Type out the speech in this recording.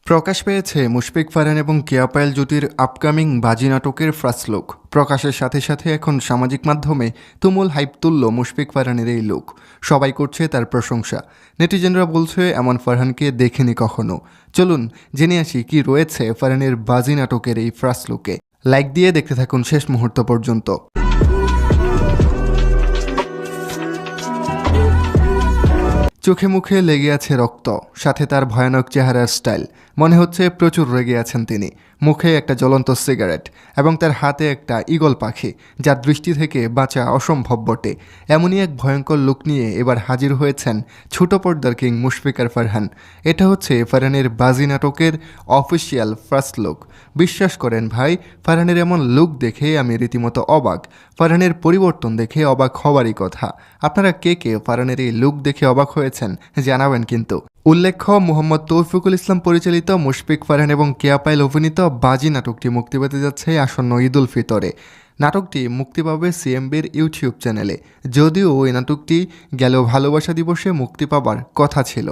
প্রকাশ পেয়েছে মুশফিক ফারহান এবং কেয়া পায়েল জুটির আপকামিং বাজি নাটকের ফার্স্ট লুক। প্রকাশের সাথে সাথে এখন সামাজিক মাধ্যমে তুমুল হাইপ তুলল মুশফিক ফারহানের এই লুক। সবাই করছে তার প্রশংসা। নেটিজেনরা বলছে এমন ফারহানকে দেখেনি কখনো। চলুন জেনে আসি কি রয়েছে ফারহানের বাজি নাটকের এই ফার্স্ট লুকে। লাইক দিয়ে দেখতে থাকুন শেষ মুহূর্ত পর্যন্ত। চোখে মুখে লেগে আছে রক্ত, সাথে তার ভয়ানক চেহারার স্টাইল। মনে হচ্ছে প্রচুর রেগে আছেন তিনি। মুখে একটা জ্বলন্ত সিগারেট এবং তার হাতে একটা ঈগল পাখি, যার দৃষ্টি থেকে বাঁচা অসম্ভব বটে। এমনই এক ভয়ঙ্কর লুক নিয়ে এবার হাজির হয়েছেন ছোট পর্দার কিং মুশফিক আর ফারহান। এটা হচ্ছে ফারহানের বাজি নাটকের অফিসিয়াল ফার্স্ট লুক। বিশ্বাস করেন ভাই, ফারহানের এমন লুক দেখে আমি রীতিমতো অবাক। ফারহানের পরিবর্তন দেখে অবাক হওয়ারই কথা। আপনারা কে কে ফারহানের এই লুক দেখে অবাক হয়েছেন জানাবেন কিন্তু। উল্লেখ্য, মোহাম্মদ তৌফিকুল ইসলাম পরিচালিত মুশফিক ফারহান এবং কেয়া পায়েল অভিনীত বাজি নাটকটি মুক্তি পেতে যাচ্ছে আসন্ন ঈদ উল ফিতরে। নাটকটি মুক্তি পাবে সিএমবির ইউটিউব চ্যানেলে। যদিও এই নাটকটি গেল ভালোবাসা দিবসে মুক্তি পাবার কথা ছিল।